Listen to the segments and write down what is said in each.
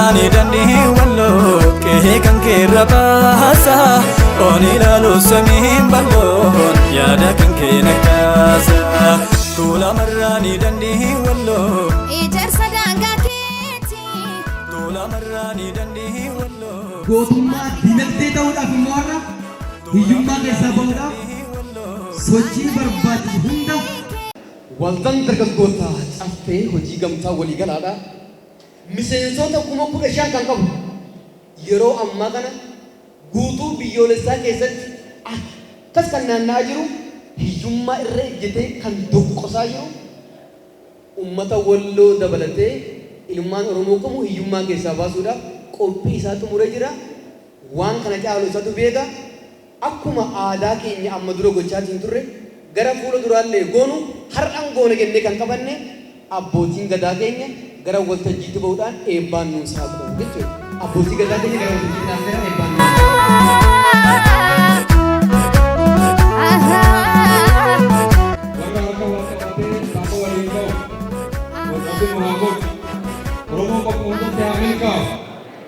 marrani dandi wallo ke kan ke rabasa oni lalu samin balon yada kan ke nakasa tula marrani dandi wallo ijar sadanga keti tula marrani dandi wallo gootummaa dinagdee ta'uudhaaf immoo har'a hiyyummaa keessaa bahuudhaaf sochii barbaachisu hunda waldaan dargaggoota caffee hojii gamtaa walii galaadha. Miseensota kuma 15 kan qabu yeroo ammaa kana guutuu biyyoolessaa keessatti akkas kan naanna'aa jiru hiyyummaa irra ejjetee kan doqqosaa jiru uummata Walloo dabalatee ilmaan Oromoo kamuu hiyyummaa keessaa baasuudhaaf qophii isaa xumuree jira. Waan kana caalu isaatu beeka. Akkuma aadaa keenya amma dura gochaatiin turre gara fuula duraallee goonu har'aan goona jennee kan qabanne abbootiin gadaa keenya gara waltajjiitti bahuudhaan eebbaan nuun saaqu jechuudha. Abbootii gadaa keenya gara waltajjiitti naanna'an eebbaan nuun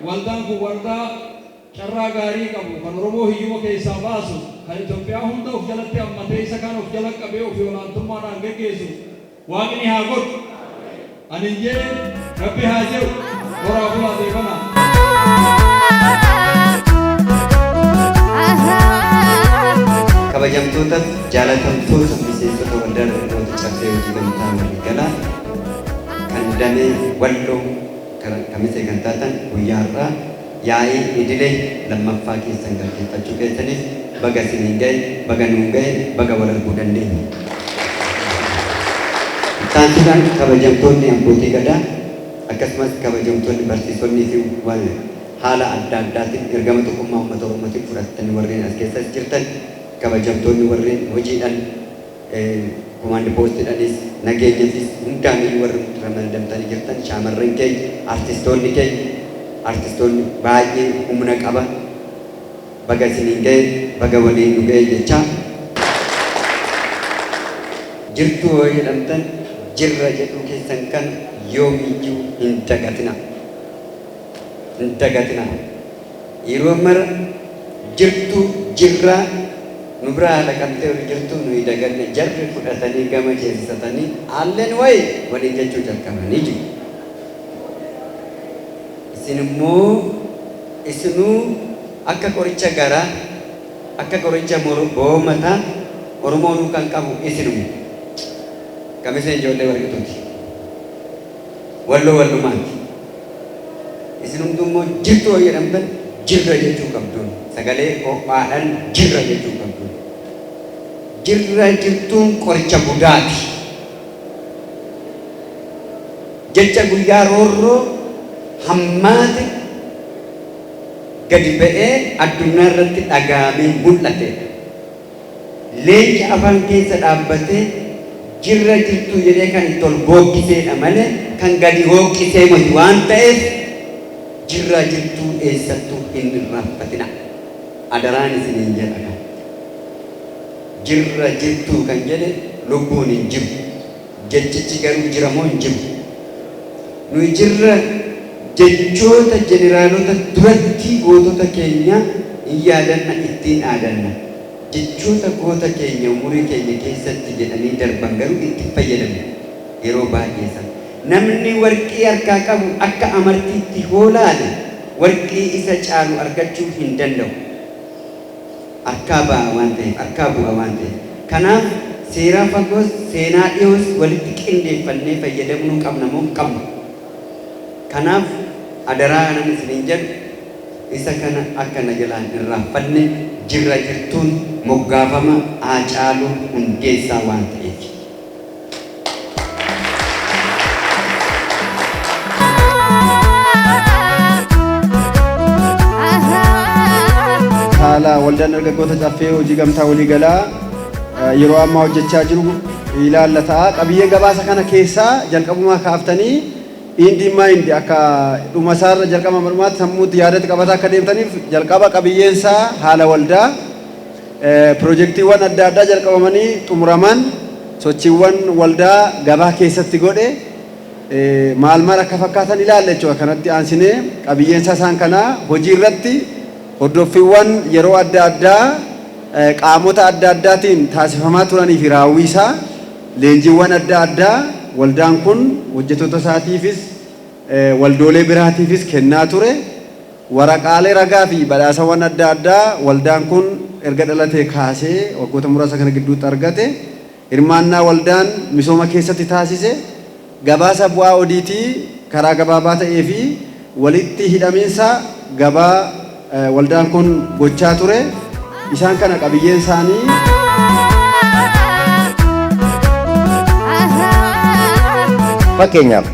waldaan kun waldaa carraa gaarii qabu kan Oromoo hiyyuma keessaa baasu kan Itoophiyaa hunda of jalatti hammatee isa kan of jala qabee ofii olaantummaadhaan geggeessu waaqni haa godhu ani jee rabbi haa jedhu horaa bulaa deebana. Kabajamtoota jaalatamtoota miseensota waldaa dargaggoota caffee hojii gamtaa walii galaa kan damee Walloo kamisee kan taatan guyyaa har'aa yaa'ii idilee lammaffaa keessan gaggeeffachuu keessaniif baga isiniin ga'e, baga nuun ga'e, baga wal arguu dandeenya. Taantuudhaan kabajamtoonni abbootii gadaa akkasumas kabajamtoonni barsiisonnii fi haala adda addaatiin ergama tokkummaa uummata Oromootiin fudhatanii warreen as keessas jirtan kabajamtoonni warreen hojiidhaan komaandi poostiidhaanis nageenyafis hundaaniyyuu warri ramadamtanii jirtan shaamarran keenya artistoonni baay'ee humna qaba baga isiniin ga'e baga waliin nu ga'e jechaa jirtu yoo jedhamtan jirra jedhuu keessan kan yoomiyyuu hin dagatina yeroo mara jirtu jirraa nu biraa dhaqantee ol jirtu nuyi daganne jarri fudhatanii gama jeessatanii allen wayi waliin jechuu jalqabanii jiru. Isin immoo isinuu akka qoricha garaa akka qoricha boomataa Oromoonuu kan qabu isinuma. Kamiseen ijoollee warqituuti. Wallumaati. Isinumtu immoo jirtu yoo jedhamtan jirra jechuu qabduun sagalee ho'aadhaan jirra jechuu qabduun. Jirra jirtuun qoricha budaati. Jecha guyyaa roorroo hammaate gadi ba'ee addunyaa irratti dhagaamee mul'ate. Leenci afaan keessa dhaabbatee jirra jirtuu jedhee kan itti ol bookkiseedha malee kan gadi hooqqisee miti waan ta'eef jirra jirtuu eessattuu hin irraanfatina. Adaraan isiniin jedha. Jirra jirtuu kan jedhe lubbuun hin jiru. Jechichi garuu jiramoo hin jiru. Nuyi jirra jechoota jeneraalota duratti gootota keenya hin yaadanna ittiin aadanna. Jechoota goota keenya umurii keenya keessatti jedhanii darban garuu itti fayyadamu yeroo baay'ee sana. Namni warqii harkaa qabu akka amartiitti hoolaale warqii isa caalu argachuu hin danda'u. Harkaa ba'a waan ta'eef, harkaa bu'a waan ta'eef. Kanaaf seeraa fagoos seenaa dhiyoos walitti qindeeffannee fayyadamuu qabna moo qabna. Kanaaf adaraa kanan isiniin jedhu isa kana akkana jalaan irraanfanne jirra jirtuun moggaafama Haacaaluu Hundeessaa waan ta'eef. Haala waldaan dargaggoota caffee hojii gamtaa walii galaa yeroo ammaa hojjechaa jiru ilaallata. Qabiyyee gabaasa kana keessaa jalqabumaa kaaftanii indi akka dhumasaarra jalqaba marumaatti sammuutti yaadatti qabataa akka deemtaniif jalqaba qabiyyeensaa haala waldaa piroojeektiiwwan adda addaa jalqabamanii xumuraman sochiiwwan waldaa gabaa keessatti godhe maal maal akka fakkaatan ilaalla jechuudha. Kanatti aansinee qabiyyeensa isaan kanaa hojii irratti hordoffiiwwan yeroo adda addaa qaamota adda addaatiin taasifamaa turanii fi raawwiisaa leenjiiwwan adda addaa waldaan kun hojjettoota isaatiifis waldoolee biraatiifis kennaa ture. Waraqaalee ragaa fi badhaasawwan adda addaa waldaan kun erga dhalatee kaasee waggoota muraasa kana gidduutti argate. Hirmaannaa waldaan misooma keessatti taasise gabaasa bu'aa odiitii karaa gabaabaa ta'ee fi walitti hidhamiinsa gabaa waldaan kun gochaa ture. Isaan kana qabiyyeen isaanii fakkeenyaaf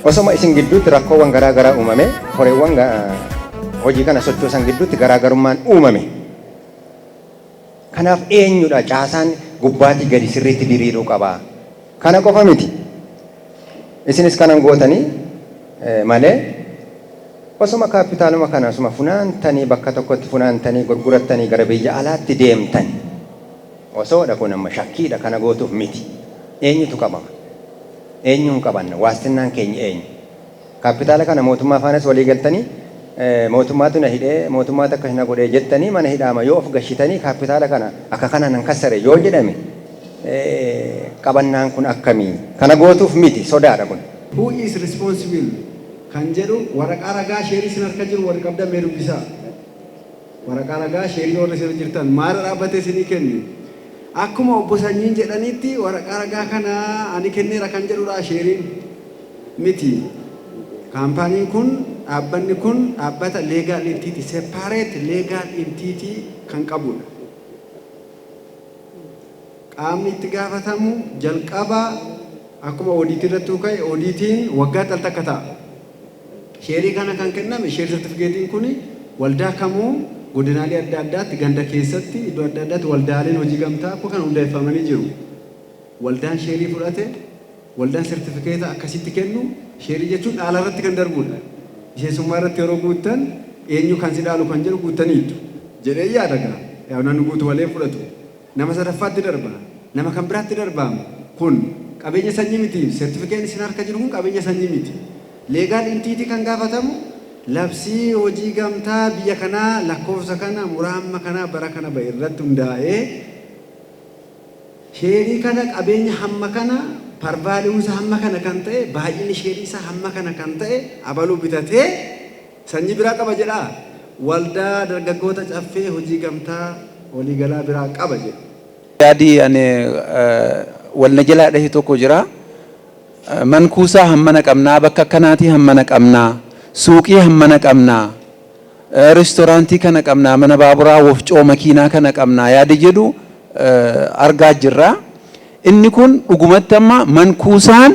osoma isin gidduutti rakkoowwan garaa garaa uumame horeewwan hojii kana sochoosan gidduutti garaagarummaan uumame. Kanaaf eenyudha caasaan gubbaatii gadi sirriitti diriiruu qabaa. Kana qofa miti. Isinis kanan gootanii malee osoma kaapitaaluma kana osuma funaantanii bakka tokkotti funaantanii gurgurattanii gara biyya alaatti deemtan osoodha kun amma shakkiidha kana gootuuf miti. Eenyutu qabama? Eenyuun qabanna? Waastinnaan keenya eenyu? Kaapitaala kana mootummaa faanas walii galtanii mootummaatu na hidhee mootummaatu akka hin godhee jettanii mana hidhaama yoo of gashitanii kaapitaala kana akka kana nan kassare yoo jedhame qabannaan kun akkamii? Kana gootuuf miti sodaadha kun. Who is responsible kan jedhu waraqaa ragaa sheerii sin harka jiru wal qabdamee dubbisaa. Waraqaa ragaa sheerii warra isin jirtan maal dhaabbatee isinii kenne? Akkuma obbo Sanyiin jedhanitti waraqaa ragaa kana ani kenneera kan jedhudha sheeriin miti. Kaampaaniin kun dhaabbanni kun dhaabbata legal entity separate legal entity kan qabudha. Qaamni itti gaafatamu jalqaba akkuma oodiitii irratti ka'e oodiitiin waggaa takka ta'a. Sheerii kana kan kenname sheer sertifikeetiin kun waldaa kamuu godinaalee adda addaatti ganda keessatti iddoo adda addaatti waldaaleen hojii gamtaa akka kan hundeeffamanii jiru. Waldaan sheerii fudhate waldaan sertifikeeta akkasitti kennu sheerii jechuun dhaala irratti kan darbudha. Miseensummaa irratti yeroo guuttan eenyu kan si dhaalu kan jedhu guuttaniitu jedhee yaada gaa. Yaa namni guutu malee fudhatu. Nama sadaffaatti darba. Nama kan biraatti darbamu kun qabeenya sanyii miti. Sertifikeetni isin harka jiru kun qabeenya sanyii miti. Leegaal intiitii kan gaafatamu labsii hojii gamtaa biyya kanaa lakkoofsa kana muraamma kana bara kana ba'e irratti hundaa'ee sheerii kana qabeenya hamma kana parvaaliuunsa hamma kana kan ta'e baay'inni sheerii isaa hamma kana kan ta'e abaluu bitatee sanyii biraa qaba jedhaa. Waldaa dargaggoota caffee hojii gamtaa waliigalaa biraa qaba jedha. Yaadii ani walna jalaa dhahe tokko jira. Mankuusaa hammana qabnaa, bakka akkanaatii hammana qabnaa, suuqii hammana qabnaa, reestooraantii kana qabnaa, mana baaburaa, wofcoo makiinaa kana qabnaa yaada jedhu argaa jirra. Inni kun dhugumatti amma mankuusaan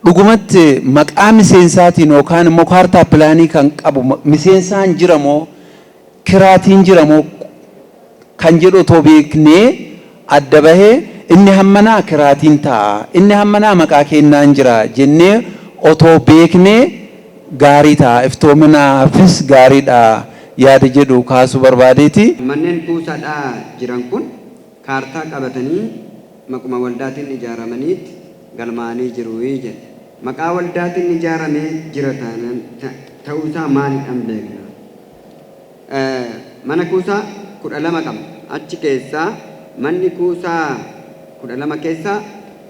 dhugumatti maqaa miseensaatiin yookaan immoo kaartaa pilaanii kan qabu miseensaan jiramoo kiraatiin jiramoo kan jedhu otoo beeknee adda bahee inni hammanaa kiraatiin ta'a, inni hammanaa maqaa kennaan jira jennee otoo beeknee gaarii ta'a, iftoominaafis gaariidha yaada jedhu kaasuu barbaadeeti. Manneen kuusaadhaa jiran kun kaartaa qabatanii maquma waldaatiin ijaaramaniitti galmaanii jiru jedhe. Maqaa waldaatiin ijaaramee jira ta'uusaa maaliidhaan beekna? Mana kuusaa 12 qaba. Achi keessaa manni kuusaa 12 keessaa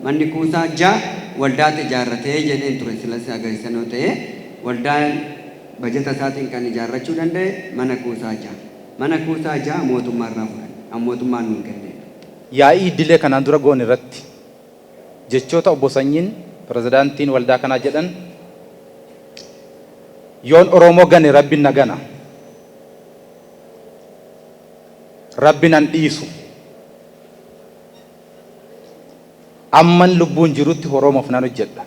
manni kuusaa 6 waldaatti ijaarratee jedheen ture silas agarsiisan yoo ta'e waldaan bajeta isaatiin kan ijaarrachuu danda'e mana kuusaa 6. Mana kuusaa 6 mootummaarraa fudhan. Mootummaan nuun kenne. Yaa'ii idilee kanaan dura goon irratti jechoota obbo Sanyiin pirezidaantiin waldaa kanaa jedhan yoon Oromoo gane rabbiin na gana. Rabbiin an dhiisu. Amman lubbuun jirutti Oromoof nan hojjedha.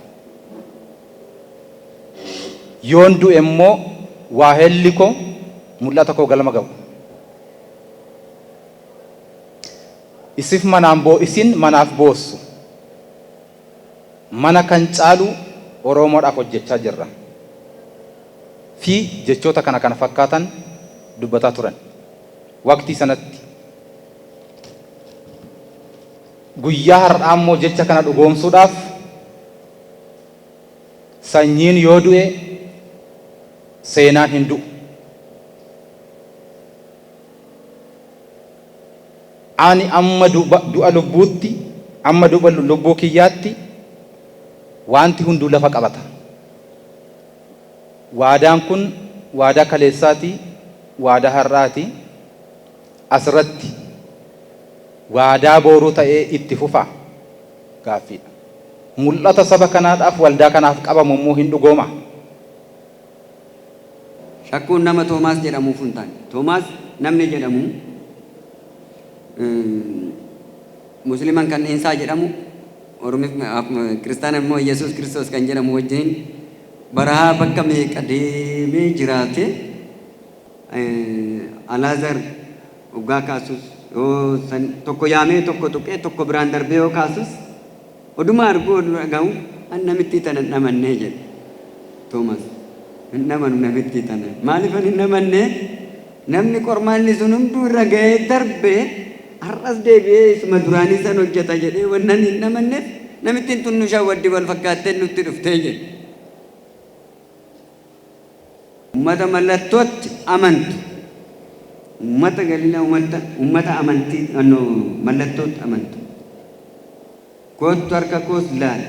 Yoon du'e immoo waa helli koo mul'ata koo galma gabu. Isin manaaf boossu. Mana kan caalu Oromoodhaaf hojjechaa jirra. Fi jechoota kana fakkaatan dubbataa turan. Waqtii sanatti guyyaa har'aa immoo jecha kana dhugoomsuudhaaf sanyiin yoo du'e seenaan hin du'u. Ani amma du'a lubbuutti, amma du'a lubbuu kiyyaatti wanti hunduu lafa qabata. Waadaan kun waadaa kaleessaati, waadaa har'aati. Asirratti waadaa booruu ta'ee itti fufa gaaffiidha. Mul'ata saba kanaadhaaf waldaa kanaaf qabamu immoo hin dhugooma. Shakkuun nama Toomaas jedhamuuf hin taane. Toomaas namni jedhamu musliman kan isaa jedhamu kiristaana immoo Yesuus Kiristoos kan jedhamu wajjin barahaa bakka meeqa deemee jiraate Alaazar ugaa kaasus yoo tokko yaamee tokko tuqee tokko biraan darbee yoo kaasus oduma arguu dhagahu an namitti tana namannee jedhe Toomaas. Hin namanu namitti tana. Maaliif hin namanne? Namni qormaanni sun hunduu irra ga'ee darbee har'as deebi'ee isuma duraanii san hojjeta jedhee wannan hin namanneef namittiin tun nu shawwaddi wal fakkaattee nutti dhuftee jedhe. Ummata mallattootti amantu. Ummata Galiilaa ummata amantii mallattootti amantu. Kottu harka koos laala.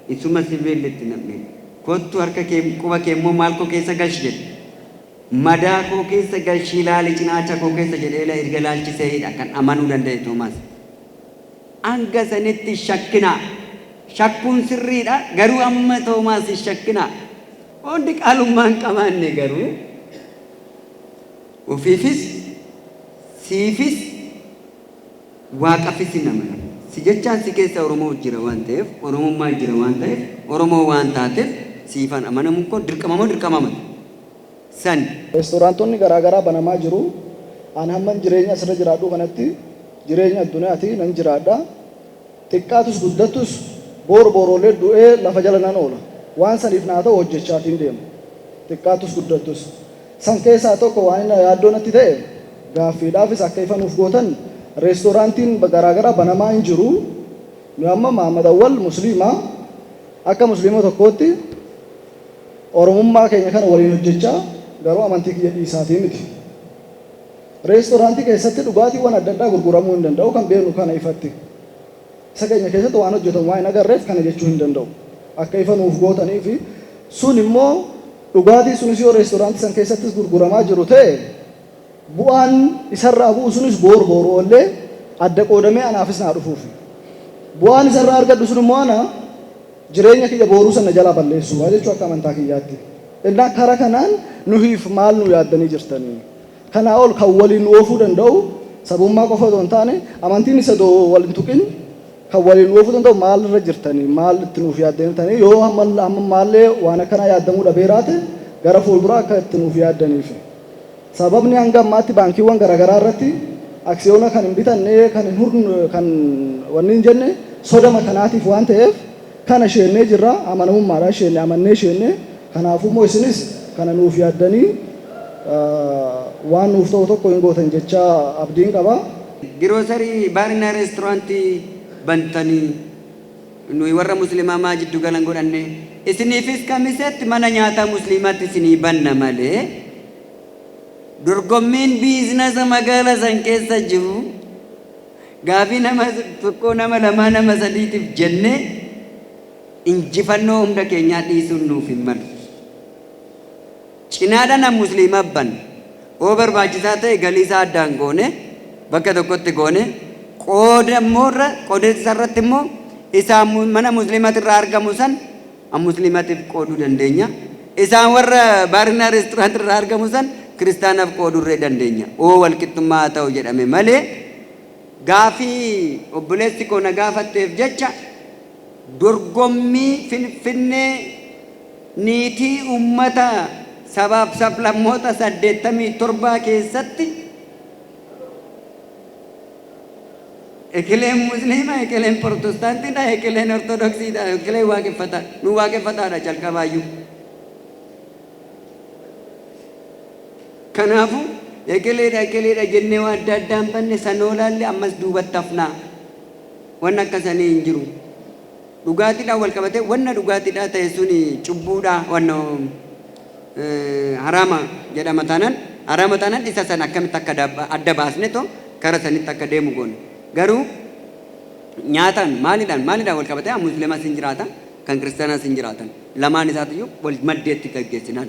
Isuma sibiilitti namni. Kottu harka kee quba kee immoo maal koo keessa galchi jedhe. Madaa koo keessa galchi ilaali cinaacha koo keessa jedhee erga laalchiseedha kan amanuu danda'e Toomaas. Hanga sanitti shakkinaa. Shakkuun sirriidha garuu amma Toomaas shakkinaa. Hundi qaalummaan qabaanne garuu ofiifis siifis waaqafis nama. Si jechaan si keessa Oromoo jira waan ta'eef Oromummaa jira waan ta'eef Oromoo waan taateef siifan amanamuun koo dirqamama. San restoraantonni garaagaraa banamaa jiru. An hamman jireenya asirra jiraadhu kanatti jireenya addunyaati nan jiraadha. Xiqqaatus guddattus booroolee du'ee lafa jala nan oola. Waan saniif naa ta'u hojjechaatiin deema. Xiqqaatus guddattus. San keessaa tokko waan yaaddoo natti ta'e gaaffiidhaafis akka ifanuuf gootan restoraantiin garaagaraa banamaa hin jiru. Nu amma Maamad Awwal musliimaa akka musliima tokkootti Oromummaa keenya kana waliin hojjechaa garuu amantii kiyya dhiisaatii miti. Restoraantii keessatti dhugaatiiwwan adda addaa gurguramuu hin danda'u kan beeknu kana ifatti. Isa keenya keessatti waan hojjetamu waan hin agarreef kana jechuu hin danda'u. Akka ifa nuuf gootanii fi sun immoo dhugaatii sunis yoo restoraantii san keessattis gurguramaa jiru ta'e bu'aan isarraa bu'u sunis booroollee adda qoodamee anaafis naa dhufuufi. Bu'aan isarraa argadhu sun immoo ana jireenya kiyya booruu sana jalaa balleessu jechuu akka amantaa kiyyaatti. Innaa karaa kanaan nuhiif maal nu yaaddanii jirtanii? Kanaa ol kan waliin oofuu danda'u sabummaa qofa otoo hin taane amantiin isa waliin tuqin kan waliin oofuu danda'u maal irra jirtanii? Maal itti nuuf yaaddanii yoo ammaallee waan akkanaa yaaddamuu dhabeeraate gara fuulduraa akka itti nuuf yaaddaniif. Sababni hanga ammaatti baankiiwwan garaagaraa irratti aksiyoona kan hin bitanne kan wanni hin jenne sodama kanaatiif waan ta'eef kana sheennee jirra amanamummaadhaan sheenne amannee sheenne kanaafuu immoo isinis kana nuuf yaaddanii waan nuuf ta'u tokko hin gootan jecha abdiin qaba. Giroosarii baarina reestooraantii bantanii nuyi warra musliimaa maa jiddu galan godhanne isiniifis kamisetti mana nyaataa musliimaatti isinii banna malee dorgommiin biizinasa magaalaa san keessa jiru gaafii nama tokko nama lamaa nama sadiitiif jennee injifannoo hunda keenyaa dhiisuun nuuf hin malu. Cinaadhaan musliimaa banna oo barbaachisaa ta'e galii isaa addaan goone bakka tokkotti goone qoodeessa irratti immoo isaan mana musliimaati irraa argamu san musliimatiif qooduu dandeenya. Isaan warra baarina reestooraantii irraa argamu san kiristaanaaf qooduu dandeenya. Oo walqixxummaa ta'u jedhame malee gaafii obboleessi koo na gaafatteef jecha dorgommii Finfinnee niitii ummata sabaaf sablammoota 87 keessatti ekeleen musliima ekeleen protestaantiidha ekeleen ortodoksiidha ekeleen waaqeffataa nu waaqeffataadha jalqabaayyuu. Kanaafu ekeleedha jennee waan adda addaan banne sanoolaallee ammas duubatti hafnaa waan akkasanii hin jiru. dhugaatiidhaan wal qabatee wanna dhugaatiidhaa ta'e suni cubbuudha wanna harama jedhama taanaan isa sana akkamitti akka adda baasne too kara sanitti akka deemu goone garuu nyaataan maaliidhaan wal qabatee musliimas hin jiraatan kan kiristaanaas hin jiraatan lamaan isaatiyyuu wal maddeetti gaggeessinaan.